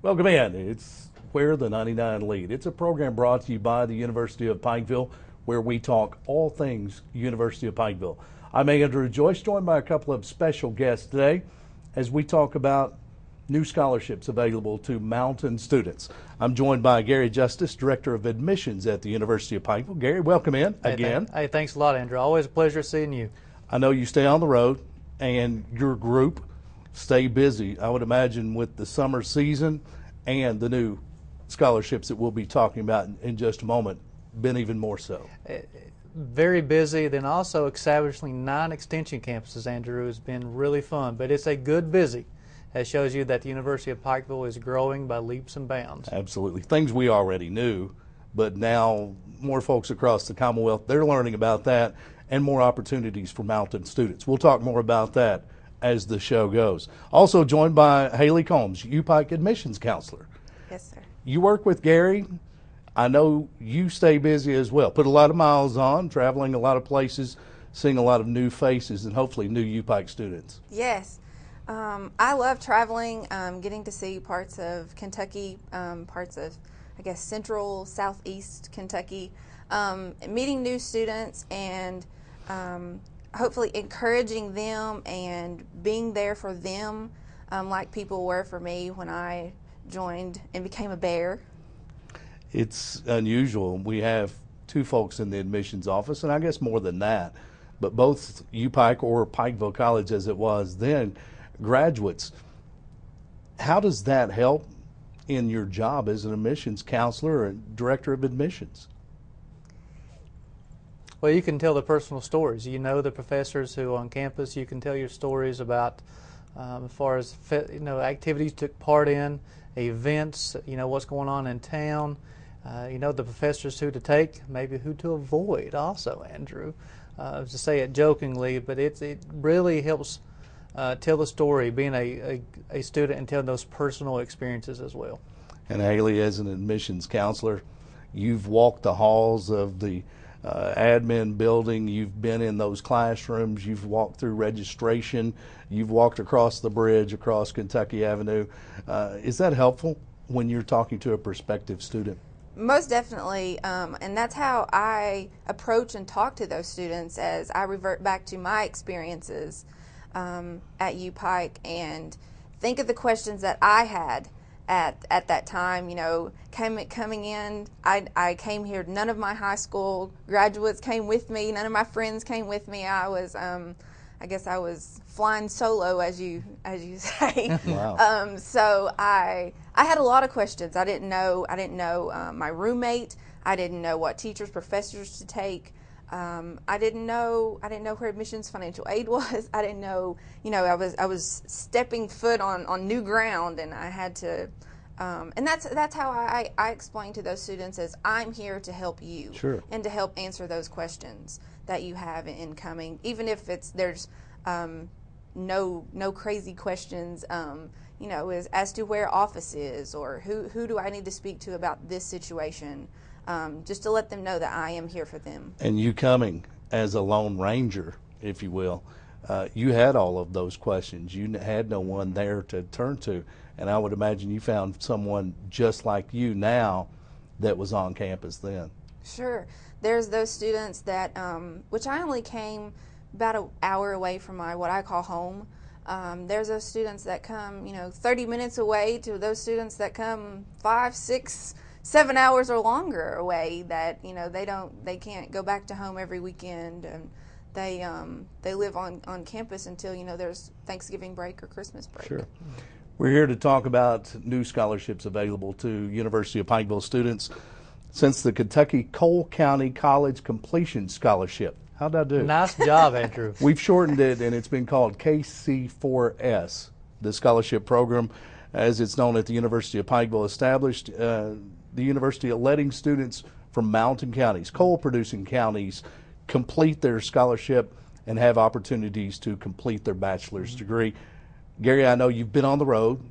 Welcome in. It's Where the 99 Lead. It's a program brought to you by the University of Pikeville, where we talk all things University of Pikeville. I'm Andrew Joyce, joined by a couple of special guests today as we talk about new scholarships available to Mountain students. I'm joined by Gary Justice, Director of Admissions at the University of Pikeville. Gary, welcome in again. Hey, thanks a lot, Andrew. Always a pleasure seeing you. I know you stay on the road and your group stay busy, I would imagine, with the summer season and the new scholarships that we'll be talking about in just a moment, been even more so. Very busy. Then also establishing 9 extension campuses, Andrew, has been really fun. But it's a good busy. That shows you that the University of Pikeville is growing by leaps and bounds. Absolutely. Things we already knew, but now more folks across the Commonwealth, they're learning about that and more opportunities for Mountain students. We'll talk more about that as the show goes. Also joined by Haylee Combs, UPike admissions counselor. Yes, sir. You work with Gary. I know you stay busy as well. Put a lot of miles on, traveling a lot of places, seeing a lot of new faces, and hopefully new UPike students. Yes. I love traveling, getting to see parts of Kentucky, parts of, I guess, central, southeast Kentucky, meeting new students and hopefully encouraging them and being there for them like people were for me when I joined and became a bear. It's unusual. We have 2 folks in the admissions office, and I guess more than that, but both UPike or Pikeville College as it was then, graduates. How does that help in your job as an admissions counselor and director of admissions? Well, you can tell the personal stories. You know the professors who are on campus. You can tell your stories about as far as activities you took part in, events, what's going on in town. The professors who to take, maybe who to avoid also, Andrew. To say it jokingly, but it really helps tell the story, being a student and telling those personal experiences as well. And Haylee, as an admissions counselor, you've walked the halls of the admin building, you've been in those classrooms, you've walked through registration, you've walked across the bridge, across Kentucky Avenue. Is that helpful when you're talking to a prospective student? Most definitely, and that's how I approach and talk to those students as I revert back to my experiences at UPike and think of the questions that I had at that time. Coming in, I came here. None of my high school graduates came with me. None of my friends came with me. I was, I guess, I was flying solo, as you say. Wow. So I had a lot of questions. I didn't know my roommate. I didn't know what teachers, professors to take. I didn't know where admissions financial aid was. I didn't know, I was stepping foot on new ground, and I had to, and that's how I explain to those students as I'm here to help you. Sure. And to help answer those questions that you have incoming, even if there's no crazy questions, as to where office is or who do I need to speak to about this situation. Just to let them know that I am here for them. And you coming as a lone ranger, if you will, you had all of those questions. You had no one there to turn to. And I would imagine you found someone just like you now that was on campus then. Sure. There's those students that, which I only came about an hour away from what I call home. There's those students that come, 30 minutes away, to those students that come 5, 6, 7 hours or longer away, that they can't go back to home every weekend, and they live on campus until there's Thanksgiving break or Christmas break. Sure. We're here to talk about new scholarships available to University of Pikeville students since the Kentucky Cole County College Completion Scholarship. How'd I do? Nice job, Andrew. We've shortened it, and it's been called KC4S. The scholarship program, as it's known at the University of Pikeville, established the university letting students from mountain counties, coal-producing counties, complete their scholarship and have opportunities to complete their bachelor's degree. Gary, I know you've been on the road.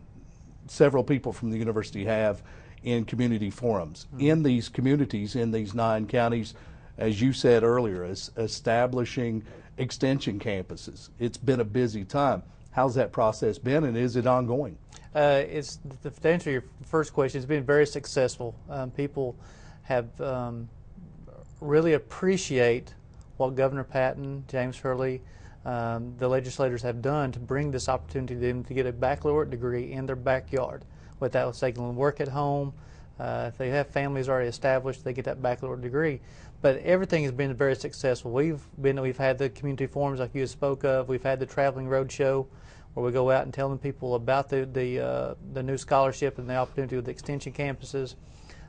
Several people from the university have, in community forums. In these communities, in these 9 counties, as you said earlier, establishing extension campuses. It's been a busy time. How's that process been, and is it ongoing? It's to answer your first question, it's been very successful. People have really appreciate what Governor Patton, James Hurley, the legislators have done to bring this opportunity to them to get a baccalaureate degree in their backyard. Without they can work at home. If they have families already established, they get that baccalaureate degree. But everything has been very successful. We've had the community forums like you spoke of. We've had the traveling road show, where we go out and telling people about the new scholarship and the opportunity with the extension campuses.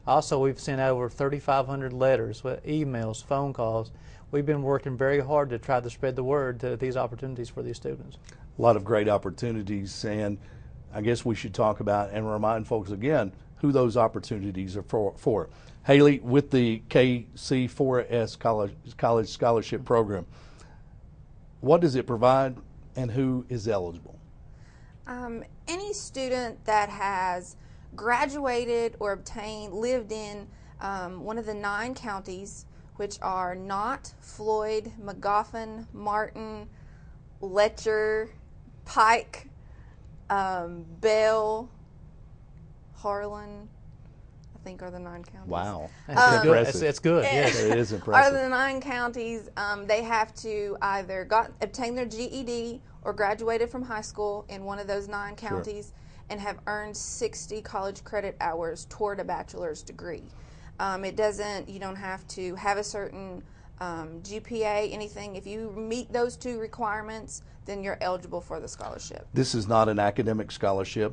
Also, we've sent out over 3,500 letters, emails, phone calls. We've been working very hard to try to spread the word to these opportunities for these students. A lot of great opportunities, and I guess we should talk about and remind folks again who those opportunities are for. Haylee, with the KC4S College Scholarship Program, what does it provide and who is eligible? Any student that has graduated or lived in one of the 9 counties, which are Knott, Floyd, Magoffin, Martin, Letcher, Pike, Bell, Harlan, I think are the 9 counties. Wow. That's good. It's good. Yes. It is impressive. Are the 9 counties, they have to either obtain their GED or graduated from high school in one of those 9 counties and have earned 60 college credit hours toward a bachelor's degree. You don't have to have a certain GPA, anything. If you meet those 2 requirements, then you're eligible for the scholarship. This is not an academic scholarship.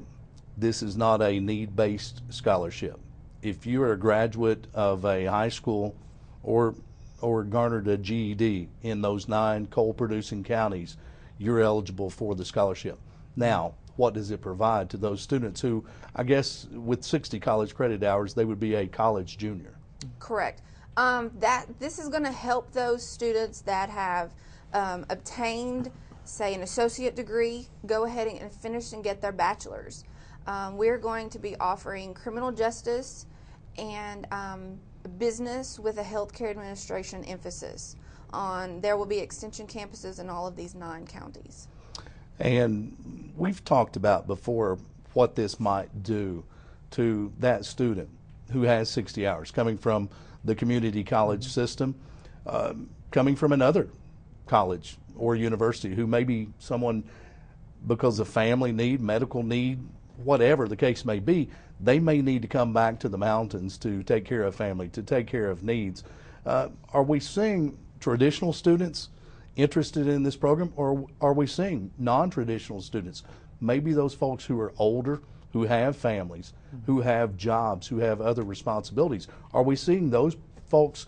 This is not a need-based scholarship. If you are a graduate of a high school or garnered a GED in those 9 coal-producing counties, you're eligible for the scholarship. Now, what does it provide to those students who, I guess, with 60 college credit hours, they would be a college junior? Correct. This is going to help those students that have obtained, say, an associate degree, go ahead and finish and get their bachelor's. We're going to be offering criminal justice and business with a healthcare administration emphasis. There will be extension campuses in all of these 9 counties. And we've talked about before what this might do to that student who has 60 hours, coming from the community college system, coming from another college or university, who may be someone because of family need, medical need, whatever the case may be, they may need to come back to the mountains to take care of family, to take care of needs. Are we seeing traditional students interested in this program, or are we seeing non-traditional students, maybe those folks who are older, who have families, who have jobs, who have other responsibilities? Are we seeing those folks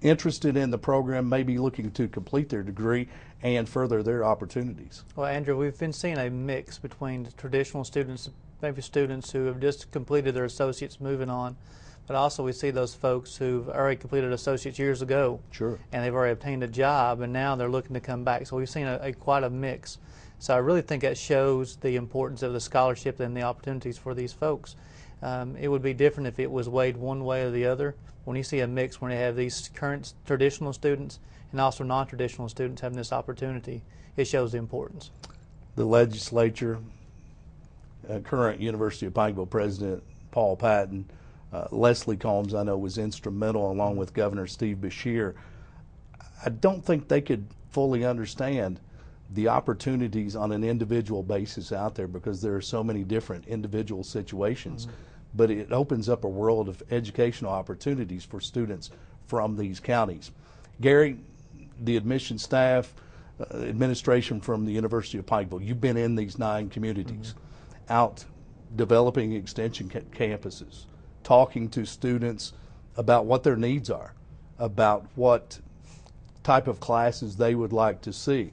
interested in the program, maybe looking to complete their degree and further their opportunities? Well, Andrew, we've been seeing a mix between the traditional students, maybe students who have just completed their associates moving on, but also we see those folks who've already completed associates years ago. Sure. And they've already obtained a job, and now they're looking to come back. So we've seen quite a mix. So I really think that shows the importance of the scholarship and the opportunities for these folks. It would be different if it was weighed one way or the other. When you see a mix, when you have these current traditional students and also non-traditional students having this opportunity, it shows the importance. The legislature, current University of Pikeville President Paul Patton, Leslie Combs, I know, was instrumental, along with Governor Steve Beshear. I don't think they could fully understand the opportunities on an individual basis out there, because there are so many different individual situations. But it opens up a world of educational opportunities for students from these counties. Gary, the admission staff, administration from the University of Pikeville, you've been in these 9 communities, out developing extension campuses, talking to students about what their needs are, about what type of classes they would like to see.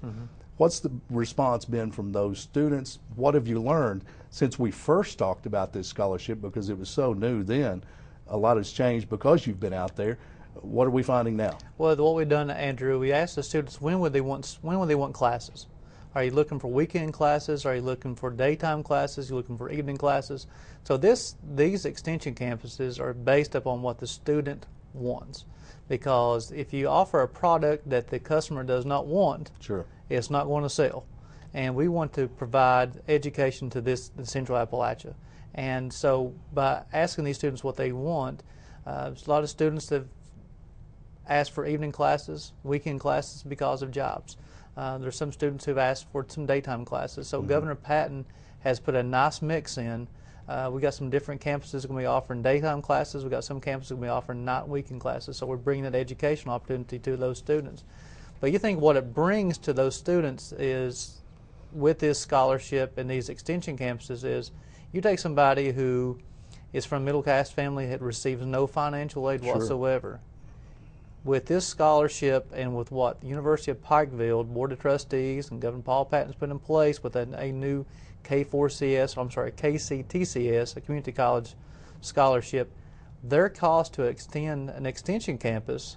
What's the response been from those students? What have you learned since we first talked about this scholarship, because it was so new then? A lot has changed because you've been out there. What are we finding now? Well, what we've done, Andrew, we asked the students when would they want classes. Are you looking for weekend classes? Are you looking for daytime classes? Are you looking for evening classes? So these extension campuses are based upon what the student wants. Because if you offer a product that the customer does not want, sure, it's not going to sell. and we want to provide education to the Central Appalachia. And so by asking these students what they want, there's a lot of students that asked for evening classes, weekend classes because of jobs. There's some students who've asked for some daytime classes. So Governor Patton has put a nice mix in. We got some different campuses going to be offering daytime classes. We got some campuses going to be offering night and weekend classes. So we're bringing that educational opportunity to those students. But you think what it brings to those students is, with this scholarship and these extension campuses, is you take somebody who is from a middle class family that receives no financial aid whatsoever. With this scholarship and with what the University of Pikeville Board of Trustees and Governor Paul Patton's put in place with a new KCTCS, a community college scholarship, their cost to extend an extension campus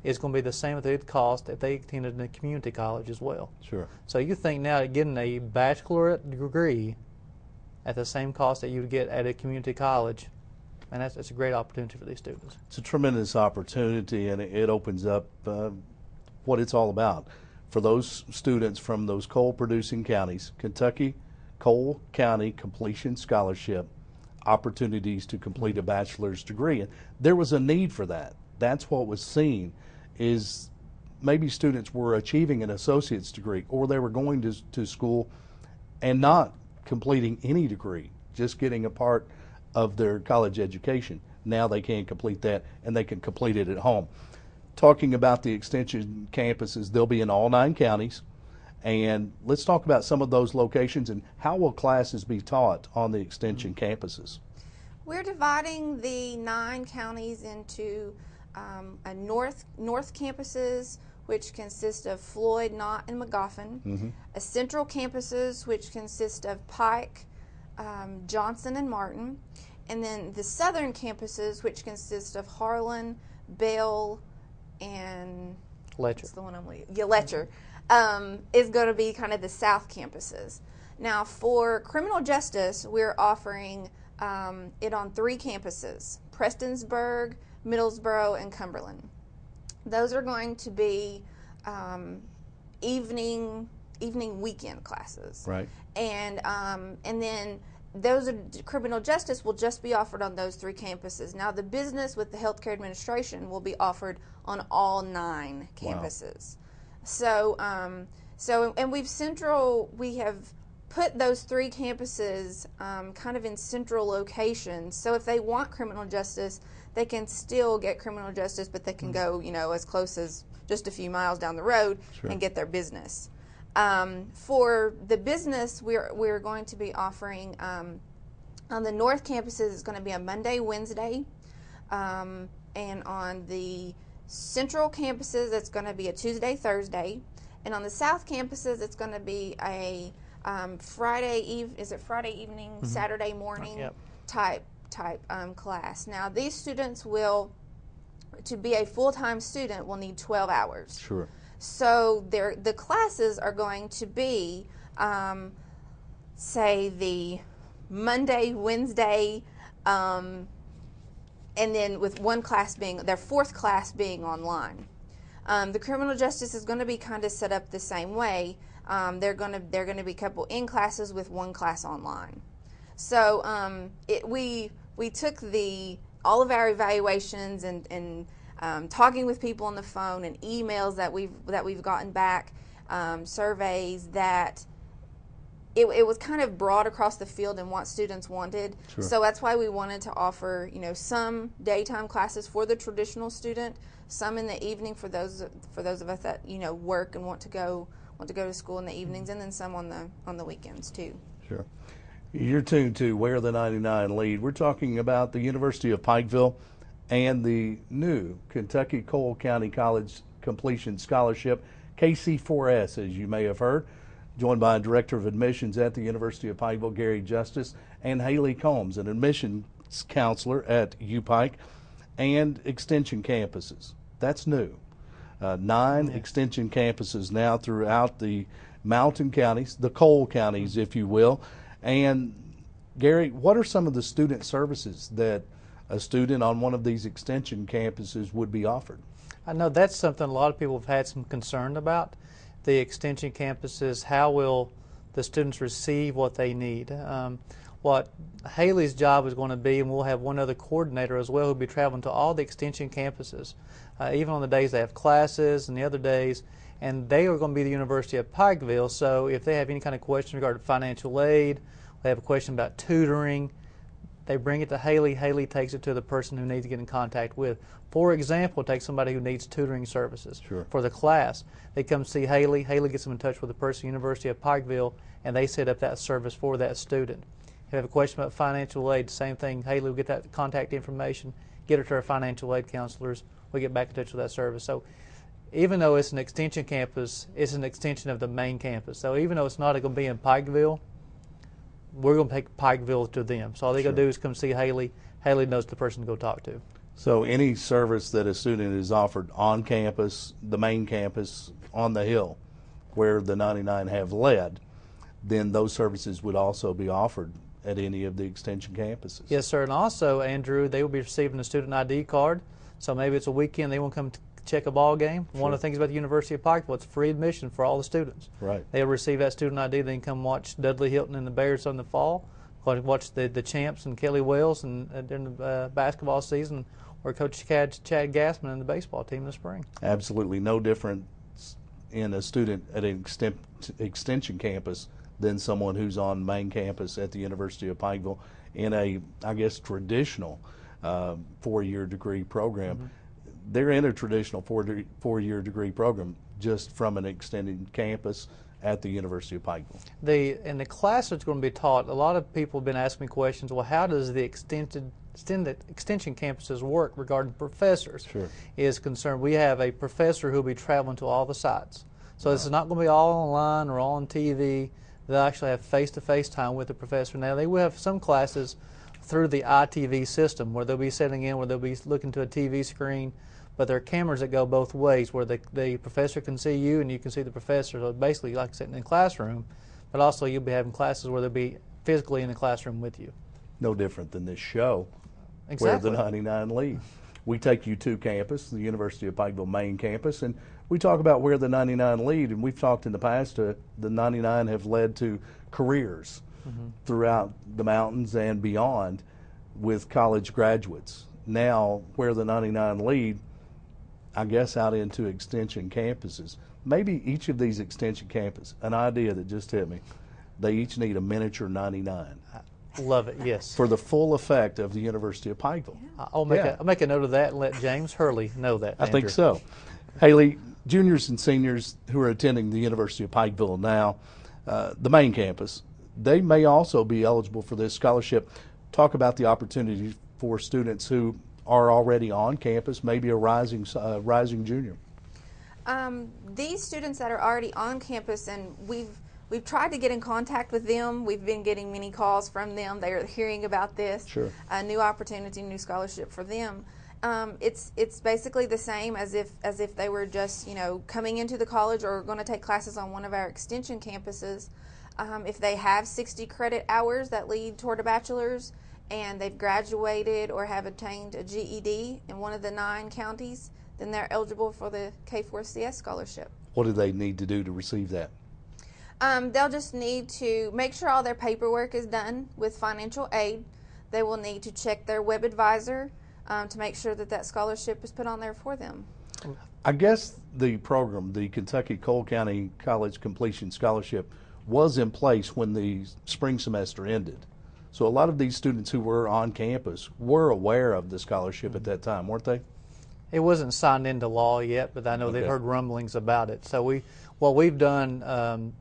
is going to be the same as the cost if they attended a community college as well. Sure. So you think now getting a bachelorette degree at the same cost that you would get at a community college, and that's a great opportunity for these students. It's a tremendous opportunity, and it opens up what it's all about. For those students from those coal-producing counties, Kentucky Coal County Completion Scholarship, opportunities to complete a bachelor's degree. And there was a need for that. That's what was seen, is maybe students were achieving an associate's degree, or they were going to school and not completing any degree, just getting a part of their college education. Now they can complete that, and they can complete it at home. Talking about the extension campuses, they'll be in all 9 counties. And let's talk about some of those locations and how will classes be taught on the extension campuses? We're dividing the 9 counties into a north campuses, which consist of Floyd, Knott, and Magoffin, a central campuses, which consist of Pike, Johnson, and Martin, and then the southern campuses, which consist of Harlan, Bell, and Letcher. That's the one I'm leaving. Yeah, Letcher. Is going to be kind of the south campuses. Now, for criminal justice, we're offering it on 3 campuses: Prestonsburg, Middlesboro, and Cumberland. Those are going to be evening weekend classes. Right. And then those are, criminal justice will just be offered on those 3 campuses. Now, the business with the healthcare administration will be offered on all 9 campuses. Wow. So, and we have put those 3 campuses kind of in central locations. So if they want criminal justice, they can still get criminal justice, but they can go, as close as just a few miles down the road and get their business. For the business, we're going to be offering on the north campuses. It's going to be a Monday, Wednesday, and on the central campuses, it's going to be a Tuesday, Thursday, and on the south campuses, it's going to be a Friday evening, Saturday morning type class. Now, these students to be a full-time student, will need 12 hours. Sure. So the classes are going to be, say, the Monday, Wednesday, and then with one class being, their 4th class being online. The criminal justice is going to be kind of set up the same way. They're going to be a couple in classes with 1 class online. So we took all of our evaluations and talking with people on the phone and emails that we've gotten back, surveys, that it was kind of broad across the field in what students wanted. Sure. So that's why we wanted to offer, some daytime classes for the traditional student, some in the evening for those of us that work and want to go to school in the evenings, and then some on the weekends too. Sure. You're tuned to Where the 99 Lead. We're talking about the University of Pikeville and the new Kentucky Coal County College Completion Scholarship, KC4S, as you may have heard. Joined by Director of Admissions at the University of Pikeville, Gary Justice, and Haylee Combs, an admissions counselor at UPike, and extension campuses. That's new. 9 extension campuses now throughout the mountain counties, the coal counties, if you will. And Gary, what are some of the student services that a student on one of these extension campuses would be offered? I know that's something a lot of people have had some concern about. The extension campuses, how will the students receive what they need. What Haylee's job is going to be, and we'll have one other coordinator as well who will be traveling to all the extension campuses, even on the days they have classes and the other days, and they are going to be the University of Pikeville. So if they have any kind of question regarding financial aid, they have a question about tutoring, they bring it to Haylee. Haylee takes it to the person who needs to get in contact with. For example, take somebody who needs tutoring services for the class. They come see Haylee. Haylee gets them in touch with the person at the University of Pikeville, and they set up that service for that student. If you have a question about financial aid, same thing. Haylee will get that contact information, get it to our financial aid counselors. We get back in touch with that service. So even though it's an extension campus, it's an extension of the main campus. So even though it's not going to be in Pikeville, we're going to take Pikeville to them. So all they got to do is come see Haylee. Haylee knows the person to go talk to. So any service that a student is offered on campus, the main campus, on the Hill, where the 99 have led, then those services would also be offered at any of the extension campuses. Yes, sir. And also, Andrew, they will be receiving a student ID card. So maybe it's a weekend, they want to come check a ball game. One of the things about the University of Pikeville, it's free admission for all the students. Right. They'll receive that student ID. They can come watch Dudley Hilton and the Bears in the fall, watch the Champs and Kelly Wells and during the basketball season, or Coach Chad Gassman and the baseball team in the spring. Absolutely no difference in a student at an extension campus than someone who's on main campus at the University of Pikeville in a, I guess, traditional four-year degree program. They're in a traditional four-year degree program just from an extended campus at the University of Pikeville. In the class that's going to be taught, a lot of people have been asking me questions, well, how does the extension campuses work regarding professors is concerned. We have a professor who will be traveling to all the sites. So this is not going to be all online or all on TV. They'll actually have face-to-face time with the professor. Now, they will have some classes through the ITV system where they'll be sitting in, where they'll be looking to a TV screen, but there are cameras that go both ways where the professor can see you and you can see the professor. So basically like sitting in a classroom, but also you'll be having classes where they'll be physically in the classroom with you. No different than this show where the 99 lead. We take you to campus, the University of Pikeville main campus, and we talk about where the 99 lead, and we've talked in the past the 99 have led to careers throughout the mountains and beyond with college graduates. Now, where the 99 lead, I guess out into extension campuses. Maybe each of these extension campuses, an idea that just hit me, they each need a miniature 99. Love it, yes. For the full effect of the University of Pikeville. I'll make a note of that and let James Hurley know that. I think so. Haylee, juniors and seniors who are attending the University of Pikeville now, the main campus, they may also be eligible for this scholarship. Talk about the opportunity for students who are already on campus, maybe a rising junior. These students that are already on campus, and we've tried to get in contact with them. We've been getting many calls from them. They are hearing about this new opportunity, new scholarship for them. It's basically the same as if they were just coming into the college or going to take classes on one of our extension campuses. If they have 60 credit hours that lead toward a bachelor's and they've graduated or have obtained a GED in one of the 9 counties, then they're eligible for the K4CS scholarship. What do they need to do to receive that? They'll just need to make sure all their paperwork is done with financial aid. They will need to check their web advisor to make sure that scholarship is put on there for them. I guess the program, the Kentucky Cole County College Completion Scholarship, was in place when the spring semester ended. So a lot of these students who were on campus were aware of the scholarship at that time, weren't they? It wasn't signed into law yet, but I know they've heard rumblings about it. So what we've done,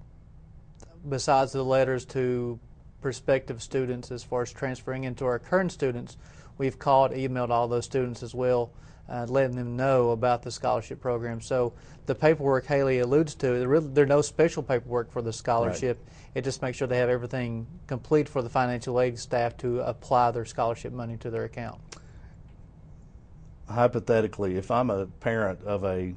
besides the letters to prospective students as far as transferring into our current students, we've called, emailed all those students as well, letting them know about the scholarship program. So the paperwork Haylee alludes to, there's no special paperwork for the scholarship. Right. It just makes sure they have everything complete for the financial aid staff to apply their scholarship money to their account. Hypothetically, if I'm a parent of a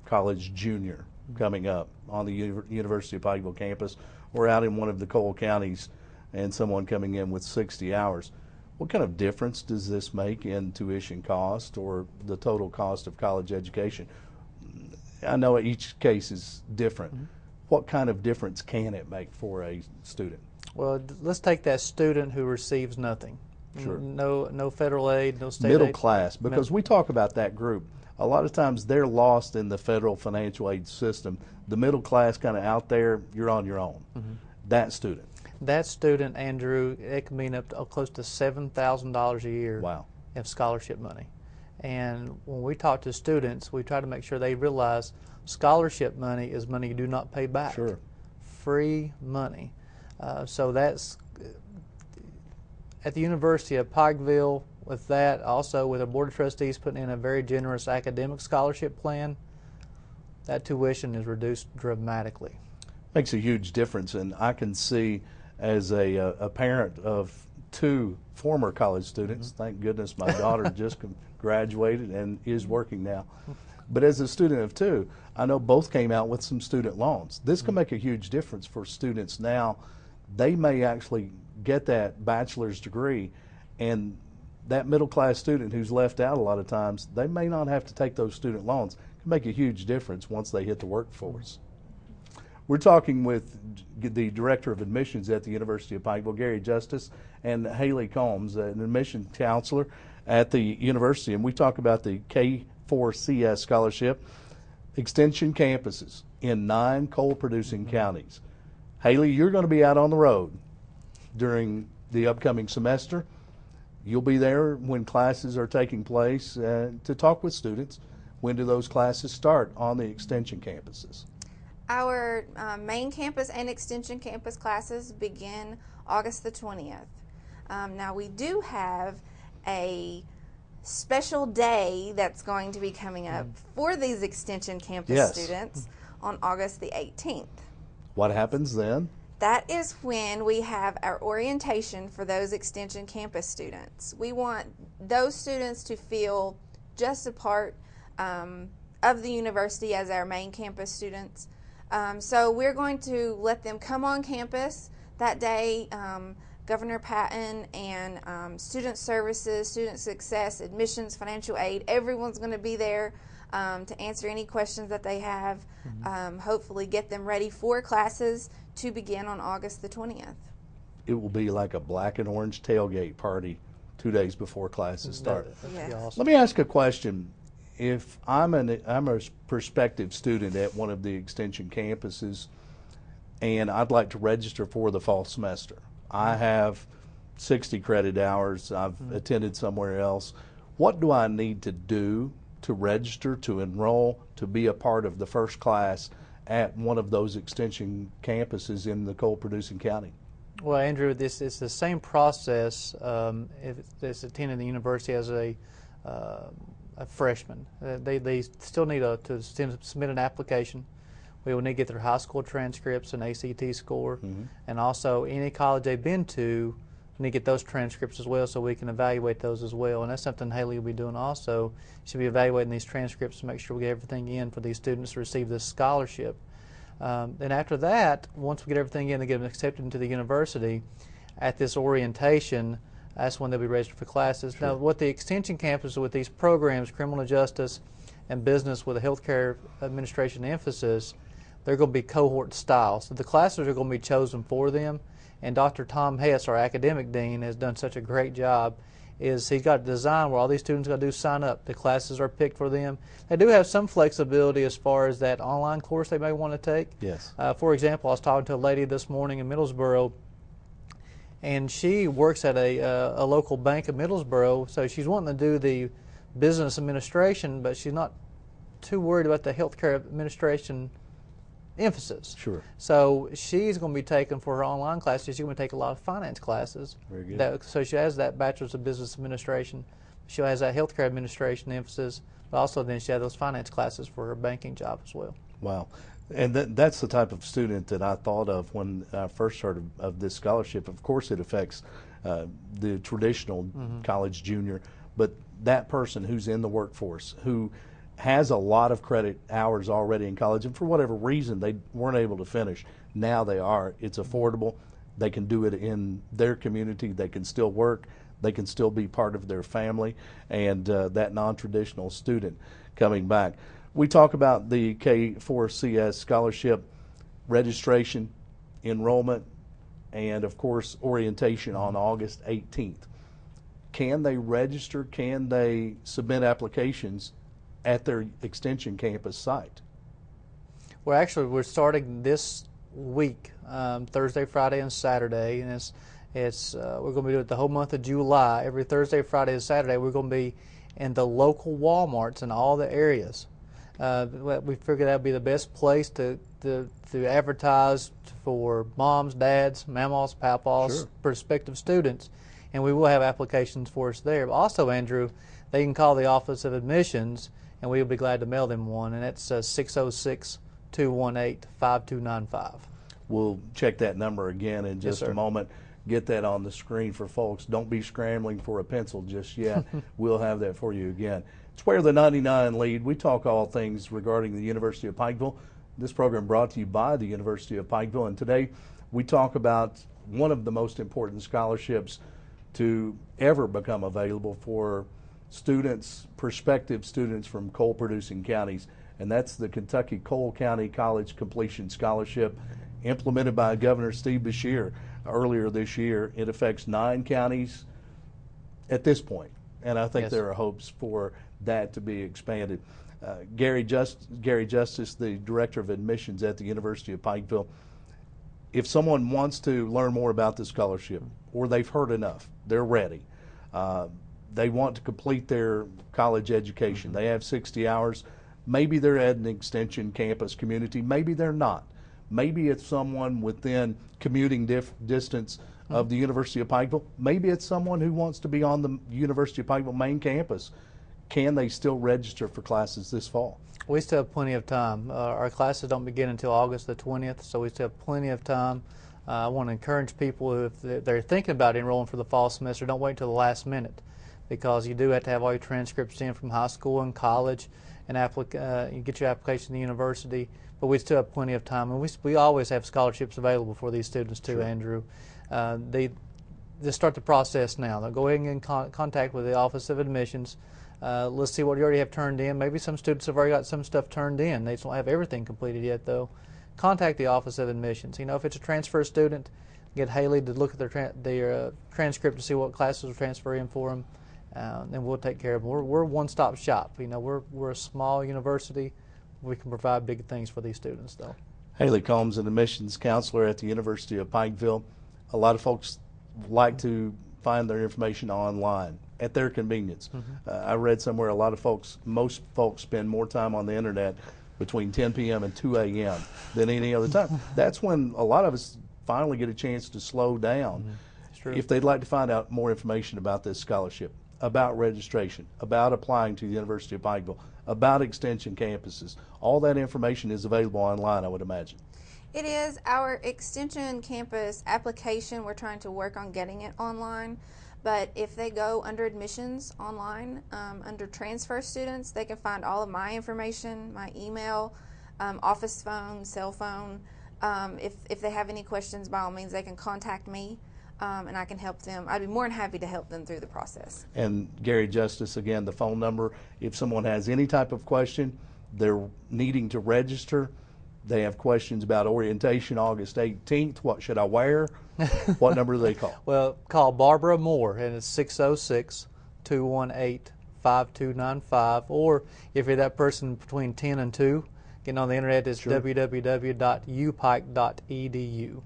college junior coming up on the University of Pikeville campus or out in one of the Cole counties and someone coming in with 60 hours, what kind of difference does this make in tuition cost or the total cost of college education? I know each case is different. what kind of difference can it make for a student? Well, let's take that student who receives nothing. Sure. No federal aid, no state Middle aid. class, because we talk about that group. A lot of times they're lost in the federal financial aid system. The middle class kind of out there, you're on your own. That student. That student, Andrew, it can mean up to close to $7,000 a year. Wow. Of scholarship money. And when we talk to students, we try to make sure they realize scholarship money is money you do not pay back. Sure. Free money. So that's at the University of Pikeville. With that, also with the Board of Trustees putting in a very generous academic scholarship plan, that tuition is reduced dramatically. Makes a huge difference, and I can see as a parent of 2 former college students, thank goodness my daughter just graduated and is working now, but as a student of 2, I know both came out with some student loans. This can make a huge difference for students now. They may actually get that bachelor's degree, and that middle class student who's left out a lot of times, they may not have to take those student loans. It can make a huge difference once they hit the workforce. We're talking with the Director of Admissions at the University of Pikeville, Gary Justice, and Haylee Combs, an admission counselor at the university, and we talk about the K4CS scholarship extension campuses in 9 coal-producing counties. Haylee, you're going to be out on the road during the upcoming semester. You'll be there when classes are taking place to talk with students. When do those classes start on the extension campuses? Our main campus and extension campus classes begin August the 20th. Now we do have a special day that's going to be coming up for these extension campus students on August the 18th. What happens then? That is when we have our orientation for those extension campus students. We want those students to feel just a part of the university as our main campus students. So we're going to let them come on campus that day. Governor Patton and Student Services, Student Success, Admissions, Financial Aid, everyone's going to be there to answer any questions that they have, hopefully get them ready for classes to begin on August the 20th. It will be like a black and orange tailgate party 2 days before classes start. That'd be awesome. Let me ask a question. If I'm a prospective student at one of the extension campuses and I'd like to register for the fall semester, I have 60 credit hours, I've attended somewhere else, what do I need to do to register, to enroll, to be a part of the first class at one of those extension campuses in the coal-producing county? Well, Andrew, this is the same process if it's attending the university as a freshman. They still need to submit an application. We will need to get their high school transcripts and ACT score, and also any college they've been to, we need to get those transcripts as well so we can evaluate those as well. And that's something Haylee will be doing also. She'll be evaluating these transcripts to make sure we get everything in for these students to receive this scholarship. Then after that, once we get everything in, they get them accepted into the university. At this orientation, that's when they'll be registered for classes. Now, what the extension campus with these programs, criminal justice and business with a healthcare administration emphasis, they're going to be cohort style. So the classes are going to be chosen for them. And Dr. Tom Hess, our academic dean, has done such a great job. He's got a design where all these students got to do is sign up. The classes are picked for them. They do have some flexibility as far as that online course they may want to take. Yes. For example, I was talking to a lady this morning in Middlesboro, and she works at a local bank in Middlesboro, so she's wanting to do the business administration, but she's not too worried about the healthcare administration emphasis. Sure. So she's going to be taking, for her online classes, she's going to take a lot of finance classes. Very good. So she has that Bachelor's of Business Administration. She has that healthcare administration emphasis, but also then she has those finance classes for her banking job as well. Wow. And that's the type of student that I thought of when I first heard of this scholarship. Of course, it affects the traditional college junior, but that person who's in the workforce, who has a lot of credit hours already in college, and for whatever reason they weren't able to finish, now they are. It's affordable. They can do it in their community. They can still work. They can still be part of their family, and that non-traditional student coming back. We talk about the K4CS scholarship. registration, enrollment, and of course orientation on August 18th. Can they register? Can they submit applications at their Extension campus site? Well, actually, we're starting this week, Thursday, Friday, and Saturday, and we're going to be doing it the whole month of July. Every Thursday, Friday, and Saturday, we're going to be in the local Walmarts in all the areas. We figured that would be the best place to advertise for moms, dads, mamas, papas, Sure. prospective students, and we will have applications for us there. But also, Andrew, they can call the Office of Admissions, and we will be glad to mail them one, and it's 606-218-5295. We'll check that number again in just Yes, a sir. moment. Get that on the screen for folks. Don't be scrambling for a pencil just yet. We'll have that for you again. It's Where the 99 Lead. We talk all things regarding the University of Pikeville. This program brought to you by the University of Pikeville, and today we talk about one of the most important scholarships to ever become available for students, prospective students from coal-producing counties, and that's the Kentucky Coal County College Completion Scholarship, implemented by Governor Steve Beshear earlier this year. It affects 9 counties at this point, and I think Yes. there are hopes for that to be expanded. Gary Justice, the Director of Admissions at the University of Pikeville, if someone wants to learn more about the scholarship, or they've heard enough, they're ready, they want to complete their college education, they have 60 hours, maybe they're at an Extension campus community, maybe they're not. Maybe it's someone within commuting distance of the University of Pikeville. Maybe it's someone who wants to be on the University of Pikeville main campus. Can they still register for classes this fall? We still have plenty of time. Our classes don't begin until August the 20th, so we still have plenty of time. I want to encourage people who, if they're thinking about enrolling for the fall semester, don't wait until the last minute, because you do have to have all your transcripts in from high school and college, and you get your application to the university. But we still have plenty of time, and we always have scholarships available for these students too, Sure. Andrew. They start the process now. They'll go ahead and get in contact with the Office of Admissions. Let's see what you already have turned in. Maybe some students have already got some stuff turned in. They just don't have everything completed yet, though. Contact the Office of Admissions. You know, if it's a transfer student, get Haylee to look at their transcript to see what classes will transfer in for them, and we'll take care of them. We're a one-stop shop. You know, we're a small university. We can provide big things for these students, though. Haylee Combs, an admissions counselor at the University of Pikeville. A lot of folks like to find their information online at their convenience. I read somewhere most folks spend more time on the internet between 10 p.m. and 2 a.m. than any other time. That's when a lot of us finally get a chance to slow down. It's true. If they'd like to find out more information about this scholarship, about registration, about applying to the University of Pikeville, about Extension campuses, all that information is available online, I would imagine. It is. Our Extension campus application, we're trying to work on getting it online. But if they go under admissions online, under transfer students, they can find all of my information, my email, office phone, cell phone. If they have any questions, by all means, they can contact me, and I can help them. I'd be more than happy to help them through the process. And Gary Justice, again, the phone number, if someone has any type of question, they're needing to register, they have questions about orientation August 18th, what should I wear? What number do they call? Well, call Barbara Moore, and it's 606-218-5295. Or if you're that person between 10 and 2, getting on the internet, it's Sure. www.upike.edu.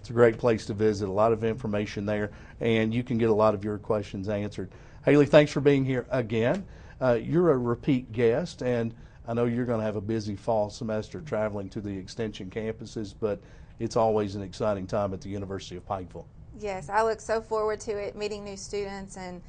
It's a great place to visit, a lot of information there, and you can get a lot of your questions answered. Haylee, thanks for being here again. You're a repeat guest, and I know you're going to have a busy fall semester traveling to the Extension campuses, but it's always an exciting time at the University of Pikeville. Yes, I look so forward to it, meeting new students, and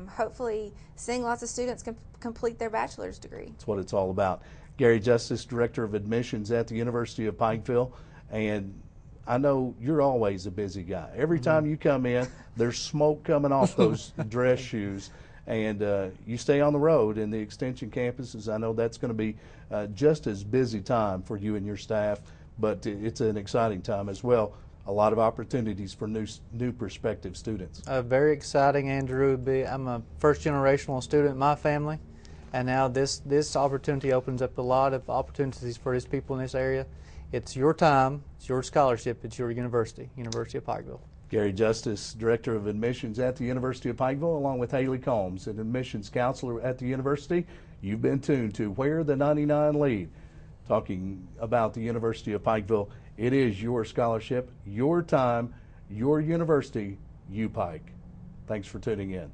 hopefully seeing lots of students complete their bachelor's degree. That's what it's all about. Gary Justice, Director of Admissions at the University of Pikeville, and I know you're always a busy guy. Every time you come in, there's smoke coming off those dress shoes, and you stay on the road in the Extension campuses. I know that's going to be just as busy time for you and your staff, but it's an exciting time as well. A lot of opportunities for new prospective students. Very exciting, Andrew. I'm a first-generational student in my family, And now this opportunity opens up a lot of opportunities for these people in this area. It's your time, it's your scholarship, it's your university, University of Pikeville. Gary Justice, Director of Admissions at the University of Pikeville, along with Haylee Combs, an admissions counselor at the university. You've been tuned to Where the 99 Lead, talking about the University of Pikeville. It is your scholarship, your time, your university, UPike. Thanks for tuning in.